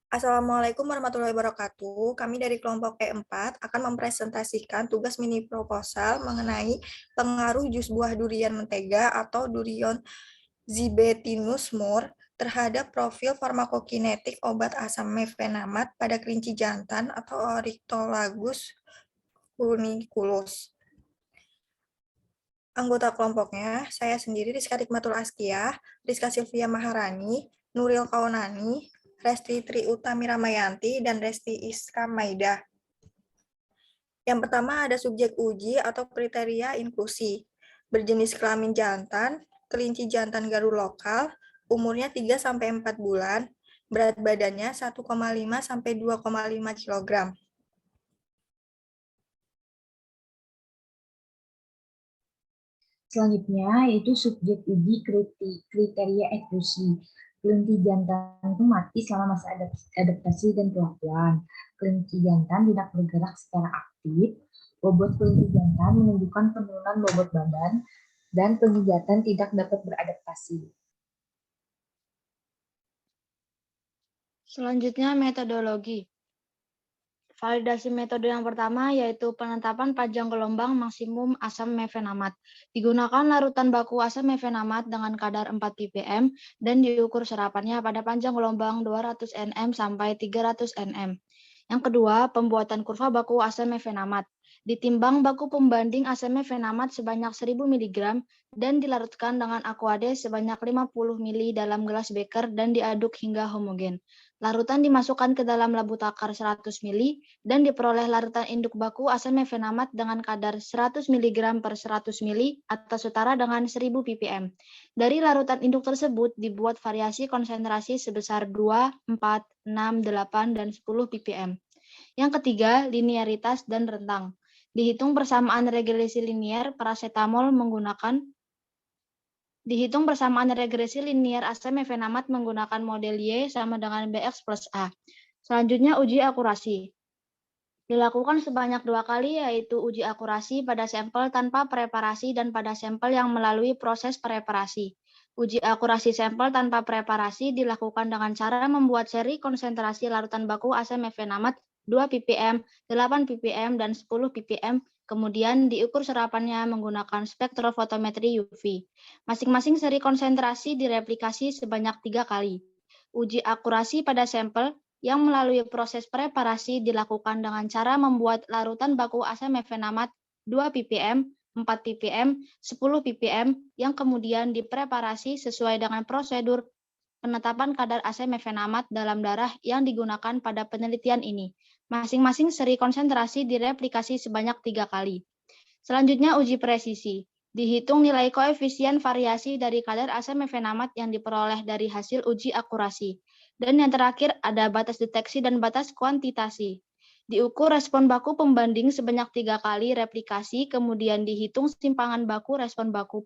Assalamualaikum warahmatullahi wabarakatuh. Kami dari kelompok E4 akan mempresentasikan tugas mini proposal mengenai pengaruh jus buah durian mentega atau Durion zibetinus mur terhadap profil farmakokinetik obat asam mefenamat pada kelinci jantan atau Oryctolagus funiculus. Anggota kelompoknya, saya sendiri Rizka Hikmatul Askiah, Rizka Silvia Maharani, Nuril Kaunani, Resti Tri Utami Ramayanti, dan Resti Iska Maidah. Yang pertama ada subjek uji atau kriteria inklusi. Berjenis kelamin jantan, kelinci jantan garu lokal, umurnya 3-4 bulan, berat badannya 1,5-2,5 kg. Selanjutnya yaitu subjek uji kriteria eksklusi. Kelinci jantan itu mati selama masa adaptasi dan pelakuan. Kelinci jantan tidak bergerak secara aktif. Bobot kelinci jantan menunjukkan penurunan bobot badan dan kelinci jantan tidak dapat beradaptasi. Selanjutnya metodologi. Validasi metode yang pertama yaitu penetapan panjang gelombang maksimum asam mefenamat. Digunakan larutan baku asam mefenamat dengan kadar 4 ppm dan diukur serapannya pada panjang gelombang 200 nm sampai 300 nm. Yang kedua, pembuatan kurva baku asam mefenamat. Ditimbang baku pembanding asam mefenamat sebanyak 1000 mg dan dilarutkan dengan aquade sebanyak 50 ml dalam gelas beker dan diaduk hingga homogen. Larutan dimasukkan ke dalam labu takar 100 ml dan diperoleh larutan induk baku asam mefenamat dengan kadar 100 mg per 100 ml atau setara dengan 1000 ppm. Dari larutan induk tersebut dibuat variasi konsentrasi sebesar 2, 4, 6, 8, dan 10 ppm. Yang ketiga, linearitas dan rentang. Dihitung persamaan regresi linear paracetamol menggunakan asam mefenamat menggunakan model Y sama dengan Bx plus A. Selanjutnya, uji akurasi. Dilakukan sebanyak 2 kali, yaitu uji akurasi pada sampel tanpa preparasi dan pada sampel yang melalui proses preparasi. Uji akurasi sampel tanpa preparasi dilakukan dengan cara membuat seri konsentrasi larutan baku asam mefenamat 2 ppm, 8 ppm, dan 10 ppm, kemudian diukur serapannya menggunakan spektrofotometri UV. Masing-masing seri konsentrasi direplikasi sebanyak 3 kali. Uji akurasi pada sampel yang melalui proses preparasi dilakukan dengan cara membuat larutan baku asam mefenamat 2 ppm, 4 ppm, 10 ppm yang kemudian dipreparasi sesuai dengan prosedur penetapan kadar asam mefenamat dalam darah yang digunakan pada penelitian ini. Masing-masing seri konsentrasi direplikasi sebanyak 3 kali. Selanjutnya uji presisi. Dihitung nilai koefisien variasi dari kadar asam mefenamat yang diperoleh dari hasil uji akurasi. Dan yang terakhir ada batas deteksi dan batas kuantitasi. Diukur respon baku pembanding sebanyak 3 kali replikasi, kemudian dihitung simpangan baku respon baku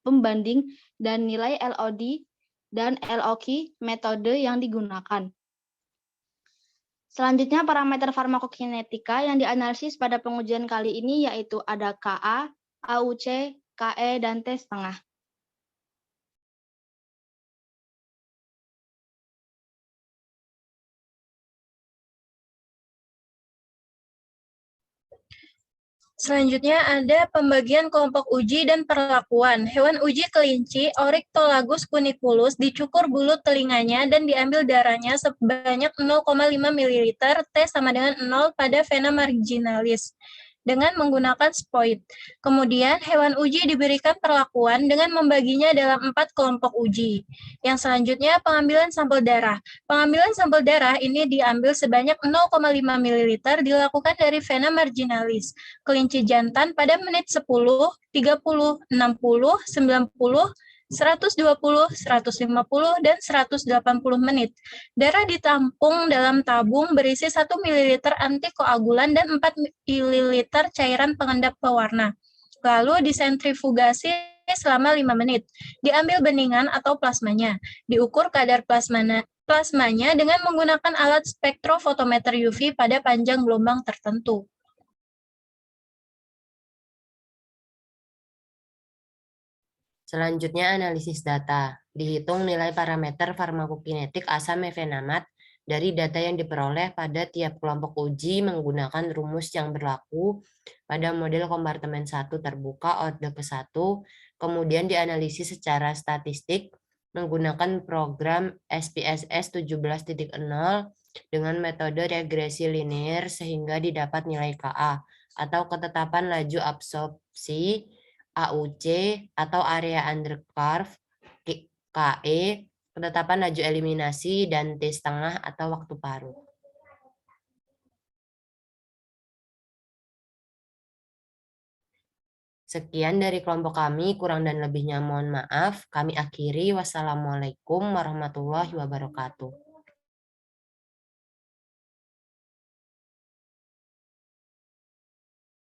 pembanding dan nilai LOD dan LOQ metode yang digunakan. Selanjutnya parameter farmakokinetika yang dianalisis pada pengujian kali ini yaitu ada Ka, AUC, Ke, dan T setengah. Selanjutnya ada pembagian kelompok uji dan perlakuan. Hewan uji kelinci Oryctolagus funiculus dicukur bulu telinganya dan diambil darahnya sebanyak 0,5 ml, T sama dengan 0 pada vena marginalis dengan menggunakan SPOID. Kemudian hewan uji diberikan perlakuan dengan membaginya dalam 4 kelompok uji. Yang selanjutnya pengambilan sampel darah. Pengambilan sampel darah ini diambil sebanyak 0,5 ml dilakukan dari vena marginalis kelinci jantan pada menit 10, 30, 60, 90, 120, 150, dan 180 menit. Darah ditampung dalam tabung berisi 1 ml antikoagulan dan 4 ml cairan pengendap pewarna. Lalu disentrifugasi selama 5 menit. Diambil beningan atau plasmanya. Diukur kadar plasmanya dengan menggunakan alat spektrofotometer UV pada panjang gelombang tertentu. Selanjutnya analisis data. Dihitung nilai parameter farmakokinetik asam mefenamat dari data yang diperoleh pada tiap kelompok uji menggunakan rumus yang berlaku pada model kompartemen 1 terbuka orde ke-1, kemudian dianalisis secara statistik menggunakan program SPSS 17.0 dengan metode regresi linear sehingga didapat nilai KA atau ketetapan laju absorpsi AUC atau area under curve KE, ketetapan laju eliminasi, dan T setengah atau waktu paruh. Sekian dari kelompok kami, kurang dan lebihnya mohon maaf. Kami akhiri. Wassalamualaikum warahmatullahi wabarakatuh.